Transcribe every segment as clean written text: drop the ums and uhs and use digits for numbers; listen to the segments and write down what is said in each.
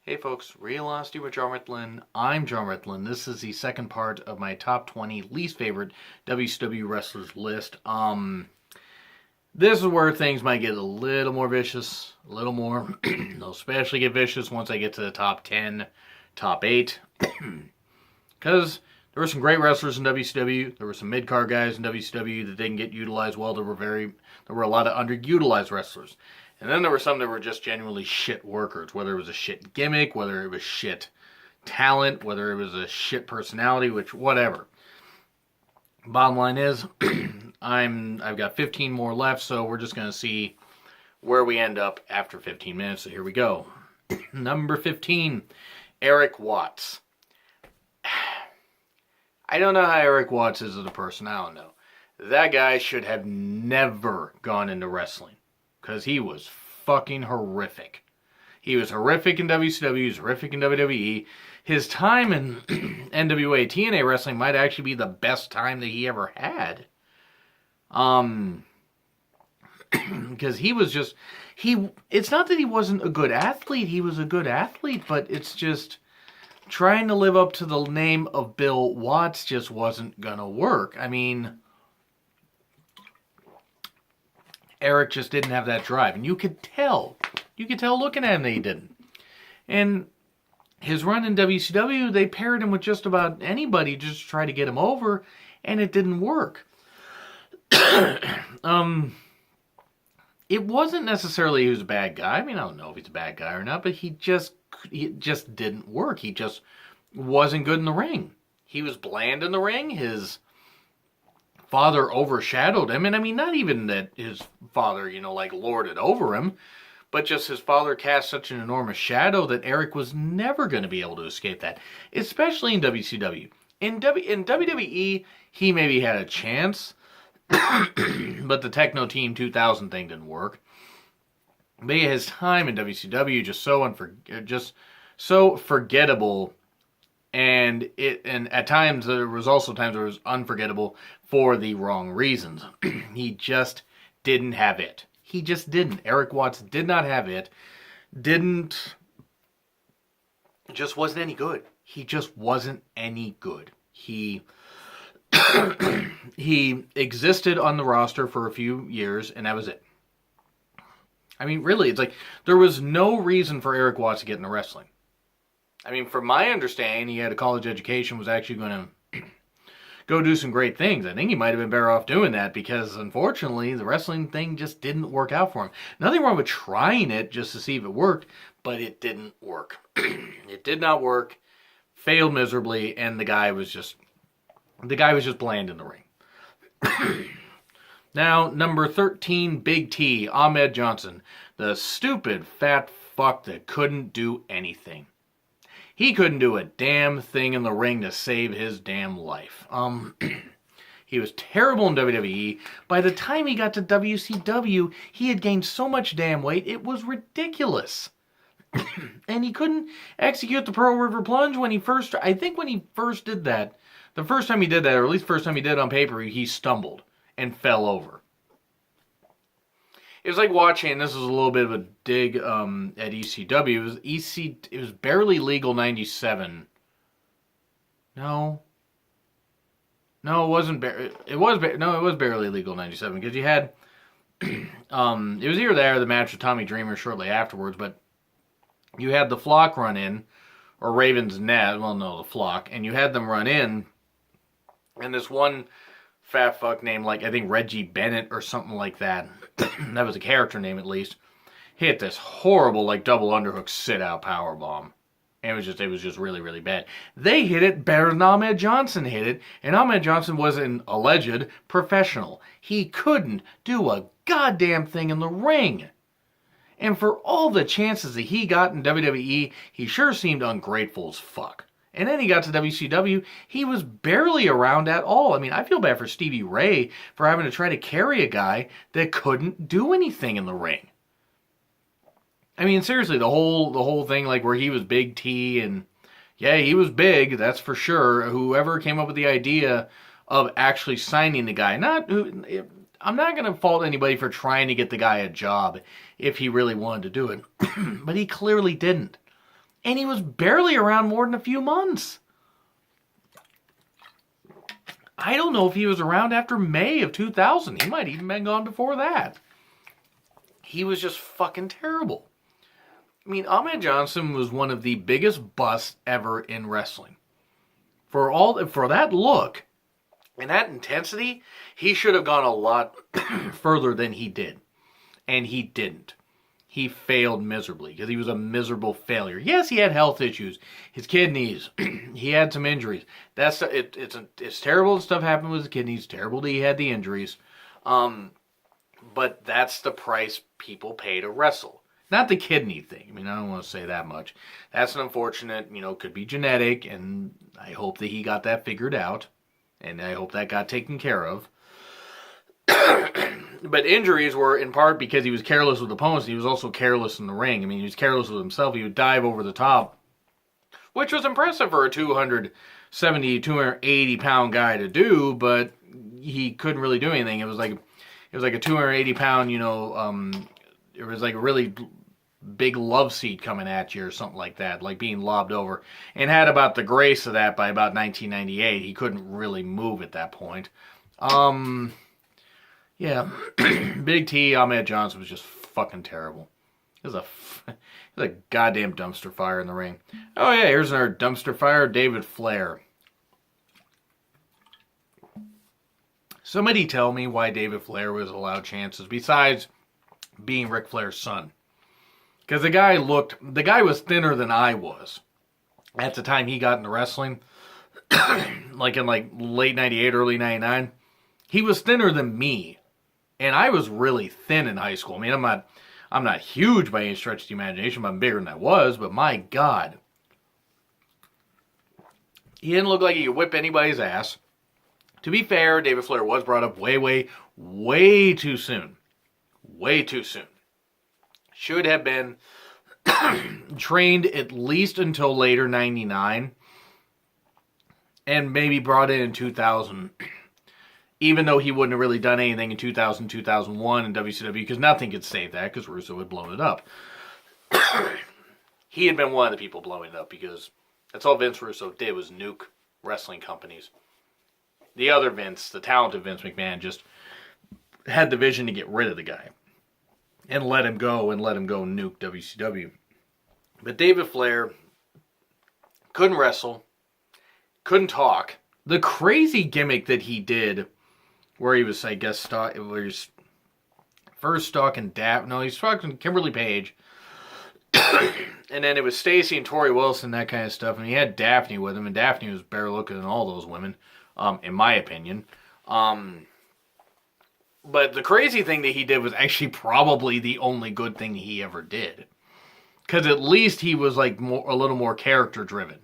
Hey folks, Real Honesty with John Ritlin. I'm John Ritlin. This is the second part of my top 20 least favorite WCW wrestlers list. This is where things might get a little more vicious, a little more. They'll especially get vicious once I get to the top 10, top 8. Because there were some great wrestlers in WCW. There were some mid-card guys in WCW that didn't get utilized well. There were a lot of underutilized wrestlers. And then there were some that were just genuinely shit workers, whether it was a shit gimmick, whether it was shit talent, whether it was a shit personality, whatever. Bottom line is, I've got 15 more left, so we're just going to see where we end up after 15 minutes. So here we go. Number 15, Eric Watts. I don't know how Eric Watts is as a person. I don't know. That guy should have never gone into wrestling. Because he was fucking horrific. He was horrific in WCW, he was horrific in WWE. His time in NWA TNA wrestling might actually be the best time that he ever had. Because he was just, it's not that he wasn't a good athlete, he was a good athlete, but it's just, trying to live up to the name of Bill Watts just wasn't gonna work. I mean, Eric just didn't have that drive. And you could tell looking at him that he didn't. And his run in WCW, they paired him with just about anybody just to try to get him over, and it didn't work. It wasn't necessarily he was a bad guy. I mean, I don't know if he's a bad guy or not, but he just didn't work. He just wasn't good in the ring. He was bland in the ring. His father overshadowed him, and I mean, not even that his father, lorded over him, but just his father cast such an enormous shadow that Eric was never going to be able to escape that, especially in WCW. In WWE, he maybe had a chance, but the Techno Team 2000 thing didn't work. But his time in WCW just so forgettable. And at times, there was also times where it was unforgettable for the wrong reasons. He just didn't have it. He just didn't. Eric Watts did not have it. Just wasn't any good. He just wasn't any good. He existed on the roster for a few years, and that was it. I mean, really, it's like, there was no reason for Eric Watts to get into wrestling. I mean, from my understanding, he had a college education, was actually going to go do some great things. I think he might have been better off doing that because, unfortunately, the wrestling thing just didn't work out for him. Nothing wrong with trying it just to see if it worked, but it didn't work. It did not work, failed miserably, and the guy was just bland in the ring. Now, number 13, Big T, Ahmed Johnson, the stupid fat fuck that couldn't do anything. He couldn't do a damn thing in the ring to save his damn life. He was terrible in WWE. By the time he got to WCW, he had gained so much damn weight, it was ridiculous. And he couldn't execute the Pearl River Plunge when he first did that, the first time he did that, or at least the first time he did it on paper, he stumbled and fell over. It was like watching, this is a little bit of a dig at ECW. It was Barely Legal 97. No, it wasn't. It was Barely Legal 97 because you had it was either there or the match with Tommy Dreamer shortly afterwards, but you had the Flock run in, or Raven's Nest. Well, no, the Flock, and you had them run in, and this one fat fuck named, I think Reggie Bennett or something like that. That was a character name, at least. Hit this horrible, double underhook sit-out powerbomb. And it was just really, really bad. They hit it better than Ahmed Johnson hit it, and Ahmed Johnson was an alleged professional. He couldn't do a goddamn thing in the ring. And for all the chances that he got in WWE, he sure seemed ungrateful as fuck. And then he got to WCW, he was barely around at all. I mean, I feel bad for Stevie Ray for having to try to carry a guy that couldn't do anything in the ring. I mean, seriously, the whole thing, where he was Big T, and yeah, he was big, that's for sure. Whoever came up with the idea of actually signing the guy, I'm not going to fault anybody for trying to get the guy a job if he really wanted to do it, but he clearly didn't. And he was barely around more than a few months. I don't know if he was around after May of 2000. He might even been gone before that. He was just fucking terrible. I mean, Ahmed Johnson was one of the biggest busts ever in wrestling. For that look and that intensity, he should have gone a lot further than he did. And he didn't. He failed miserably because he was a miserable failure. Yes, he had health issues. His kidneys. He had some injuries. It's terrible stuff happened with his kidneys. It's terrible that he had the injuries. But that's the price people pay to wrestle. Not the kidney thing. I mean, I don't want to say that much. That's an unfortunate, could be genetic, and I hope that he got that figured out. And I hope that got taken care of. But injuries were in part because he was careless with opponents. He was also careless in the ring. I mean, he was careless with himself. He would dive over the top, which was impressive for a 270, 280-pound guy to do, but he couldn't really do anything. It was like a 280-pound, it was like a really big love seat coming at you or something like that, like being lobbed over. And had about the grace of that by about 1998. He couldn't really move at that point. Yeah, Big T, Ahmed Johnson was just fucking terrible. It was a goddamn dumpster fire in the ring. Oh yeah, here's another dumpster fire, David Flair. Somebody tell me why David Flair was allowed chances besides being Ric Flair's son. Because the guy was thinner than I was at the time he got into wrestling. Like in late 98, early 99. He was thinner than me. And I was really thin in high school. I mean, I'm not huge by any stretch of the imagination, but I'm bigger than I was. But my God. He didn't look like he could whip anybody's ass. To be fair, David Flair was brought up way too soon. Way too soon. Should have been trained at least until later 99. And maybe brought in 2000. Even though he wouldn't have really done anything in 2000, 2001 in WCW, because nothing could save that, because Russo had blown it up. He had been one of the people blowing it up, because that's all Vince Russo did, was nuke wrestling companies. The other Vince, the talented Vince McMahon, just had the vision to get rid of the guy. And let him go nuke WCW. But David Flair couldn't wrestle, couldn't talk. The crazy gimmick that he did, where he was, I guess, where he's first stalking he's stalking Kimberly Page. And then it was Stacy and Tori Wilson, that kind of stuff. And he had Daphne with him, and Daphne was better looking than all those women, in my opinion. But the crazy thing that he did was actually probably the only good thing he ever did. Because at least he was a little more character driven.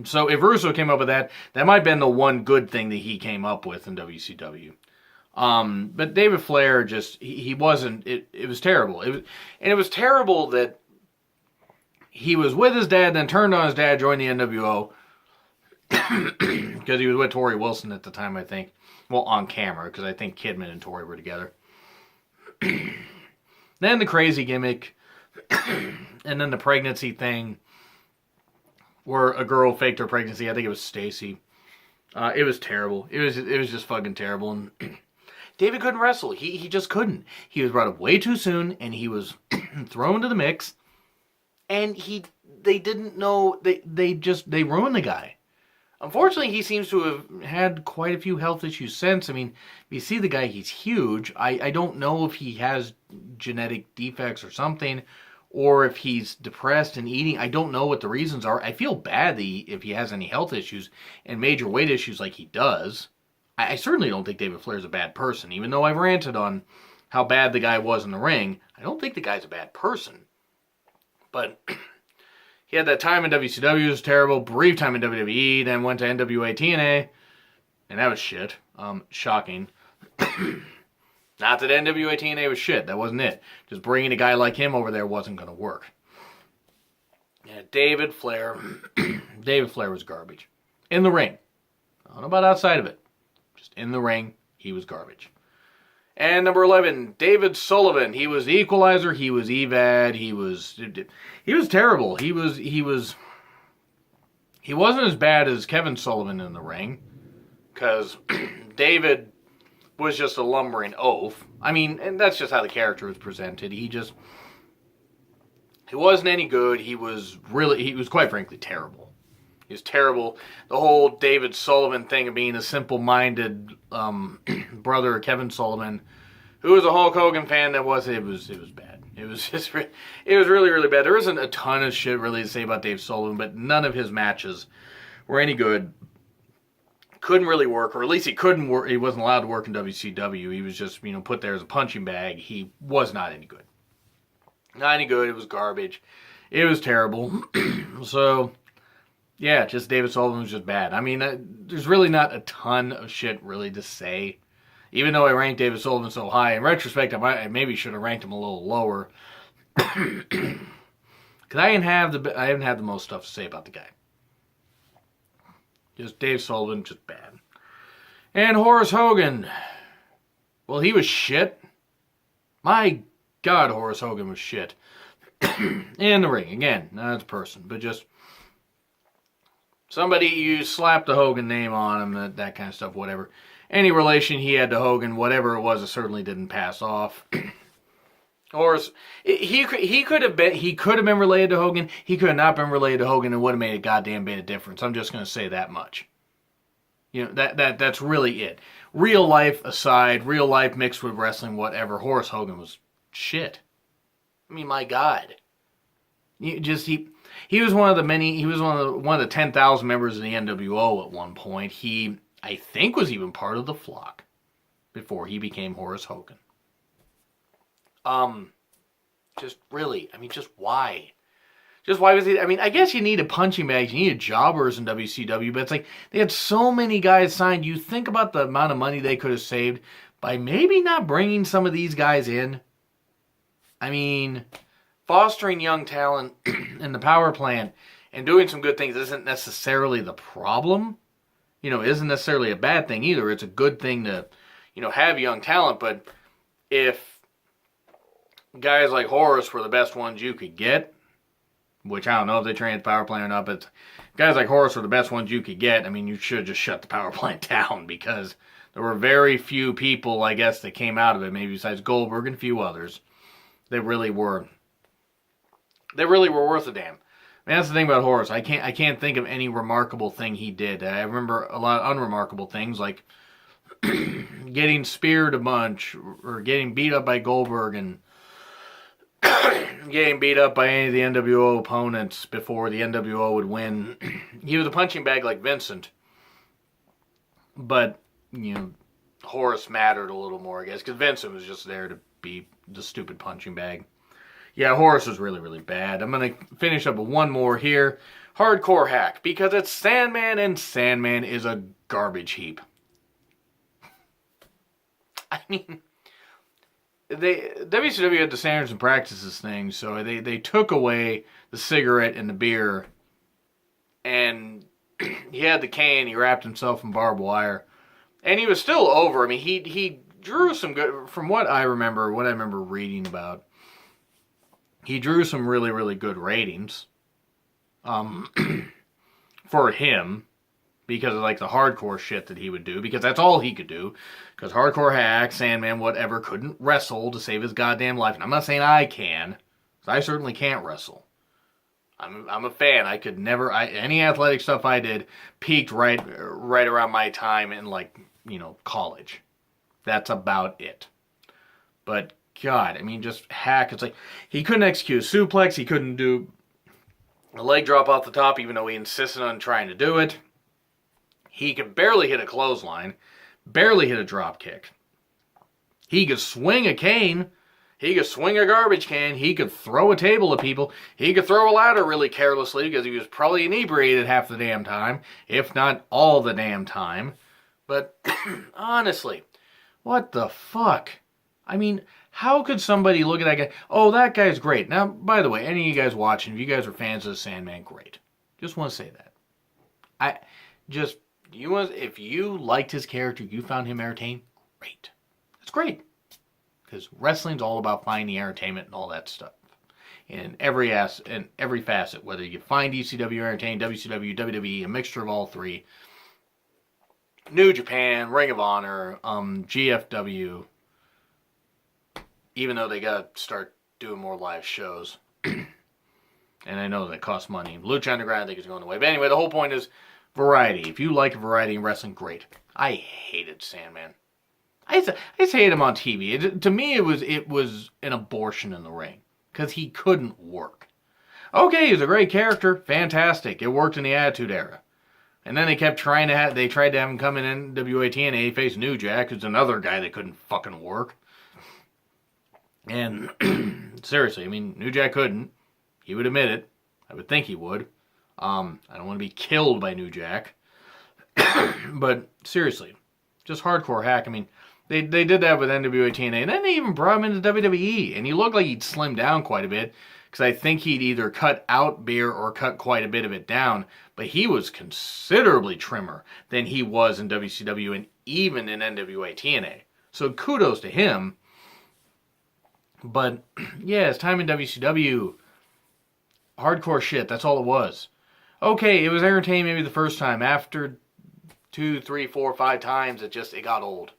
So if Russo came up with that might have been the one good thing that he came up with in WCW. But David Flair he wasn't, it was terrible. It was terrible that he was with his dad, then turned on his dad, joined the NWO, because he was with Tori Wilson at the time, I think. Well, on camera, because I think Kidman and Tori were together. Then the crazy gimmick, and then the pregnancy thing, where a girl faked her pregnancy. I think it was Stacy. It was terrible. It was just fucking terrible. And David couldn't wrestle. He just couldn't. He was brought up way too soon, and he was thrown into the mix. And they didn't know. They ruined the guy. Unfortunately, he seems to have had quite a few health issues since. I mean, if you see the guy, he's huge. I don't know if he has genetic defects or something, or if he's depressed and eating. I don't know what the reasons are. I feel bad if he has any health issues and major weight issues like he does. I certainly don't think David Flair's a bad person, even though I've ranted on how bad the guy was in the ring. I don't think the guy's a bad person. But he had that time in WCW, was terrible, brief time in WWE, then went to NWA TNA, and that was shit. Shocking. Not that NWA TNA was shit, that wasn't it. Just bringing a guy like him over there wasn't going to work. Yeah, David Flair was garbage. In the ring. I don't know about outside of it. Just in the ring, he was garbage. And number 11, David Sullivan. He was the Equalizer. He was Evad. He was terrible. He wasn't as bad as Kevin Sullivan in the ring, because David was just a lumbering oaf. I mean, and that's just how the character was presented. He wasn't any good. He was quite frankly terrible. He was terrible. The whole David Sullivan thing of being a simple-minded brother of Kevin Sullivan, who was a Hulk Hogan fan, it was bad. It was really, really bad. There isn't a ton of shit really to say about Dave Sullivan, but none of his matches were any good. Couldn't really work, or at least he couldn't work. He wasn't allowed to work in WCW. He was just, put there as a punching bag. He was not any good. Not any good. It was garbage. It was terrible. So, yeah, just David Sullivan was just bad. I mean, there's really not a ton of shit really to say. Even though I ranked David Sullivan so high, in retrospect, I maybe should have ranked him a little lower. Because I didn't have the most stuff to say about the guy. Just Dave Sullivan, just bad. And Horace Hogan. Well, he was shit. My God, Horace Hogan was shit. In the ring, again, not as a person, but just somebody, you slapped the Hogan name on him, that kind of stuff, whatever. Any relation he had to Hogan, whatever it was, it certainly didn't pass off. Horace, he could have been related to Hogan. He could have not been related to Hogan, and would have made a goddamn bit of difference. I'm just going to say that much. That's really it. Real life aside, real life mixed with wrestling, whatever. Horace Hogan was shit. I mean, my God. He was one of the 10,000 members of the NWO at one point. He, I think, was even part of the Flock before he became Horace Hogan. Just really, I mean, just why? Just why was he, I mean, I guess you needed punching bags, you needed jobbers in WCW, but it's like, they had so many guys signed, you think about the amount of money they could have saved by maybe not bringing some of these guys in. I mean, fostering young talent in the power plant and doing some good things isn't necessarily the problem. Isn't necessarily a bad thing either. It's a good thing to, have young talent, but if guys like Horace were the best ones you could get, which I don't know if they trained at the power plant or not, but guys like Horace were the best ones you could get, I mean, you should just shut the power plant down, because there were very few people, I guess, that came out of it, maybe besides Goldberg and a few others, that really were worth a damn. I mean, that's the thing about Horace. I can't think of any remarkable thing he did. I remember a lot of unremarkable things, like getting speared a bunch, or getting beat up by Goldberg, and getting beat up by any of the NWO opponents before the NWO would win. He was a punching bag like Vincent. But, Horace mattered a little more, I guess, because Vincent was just there to be the stupid punching bag. Yeah, Horace was really, really bad. I'm going to finish up with one more here. Hardcore hack, because it's Sandman, and Sandman is a garbage heap. I mean, WCW had the standards and practices thing, so they took away the cigarette and the beer, and he had the cane, he wrapped himself in barbed wire, and he was still over. I mean, he drew some good, from what I remember reading about, he drew some really, really good ratings for him, because of like the hardcore shit that he would do, because that's all he could do, because Hardcore Hack, Sandman, whatever, couldn't wrestle to save his goddamn life. And I'm not saying I can, because I certainly can't wrestle. I'm a fan. I could never, any athletic stuff I did peaked right around my time in, like, college. That's about it. But God, I mean, just Hack, it's like, he couldn't execute a suplex, he couldn't do a leg drop off the top, even though he insisted on trying to do it. He could barely hit a clothesline, barely hit a drop kick. He could swing a cane, he could swing a garbage can, he could throw a table at people, he could throw a ladder really carelessly, because he was probably inebriated half the damn time, if not all the damn time. But, honestly, what the fuck? I memean, how could somebody look at that guy, oh, that guy's great. Now, by the way, any of you guys watching, if you guys are fans of the Sandman, great. Just want to say that. If you liked his character, you found him entertaining, great. That's great. because wrestling's all about finding entertainment and all that stuff. In every facet, whether you find ECW entertaining, WCW, WWE, a mixture of all three, New Japan, Ring of Honor, GFW, even though they got to start doing more live shows. And I know that costs money. Lucha Underground, I think, is going away. But anyway, the whole point is variety. If you like variety in wrestling, great. I hated Sandman. I just hated him on TV. To me, it was an abortion in the ring. Because he couldn't work. Okay, he's a great character. Fantastic. It worked in the Attitude Era. And then they kept trying to have him come in NWA TNA, face New Jack, who's another guy that couldn't fucking work. And seriously, I mean, New Jack couldn't. He would admit it. I would think he would. I don't want to be killed by New Jack. But seriously, just hardcore hack. I mean, they did that with NWA TNA. And then they even brought him into WWE. And he looked like he'd slimmed down quite a bit. Because I think he'd either cut out beer or cut quite a bit of it down. But he was considerably trimmer than he was in WCW and even in NWA TNA. So kudos to him. But yeah, his time in WCW, hardcore shit, that's all it was. Okay, it was entertaining maybe the first time. After 2, 3, 4, 5 times, it got old.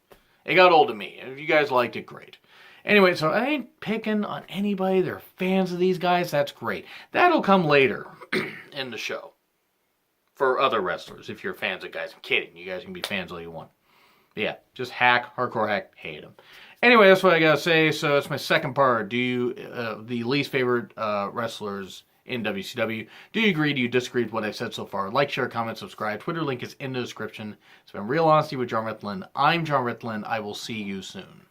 It got old to me. If you guys liked it, great. Anyway, so I ain't picking on anybody. They're fans of these guys. That's great. That'll come later in the show. For other wrestlers, if you're fans of guys. I'm kidding. You guys can be fans all you want. But yeah, just hack, hardcore hack, hate them. Anyway, that's what I gotta say. So it's my second part. Do you, the least favorite wrestlers in WCW. Do you agree? Do you disagree with what I've said so far? Like, share, comment, subscribe. Twitter link is in the description. It's been Real Honesty with John Ritlin. I'm John Ritlin. I will see you soon.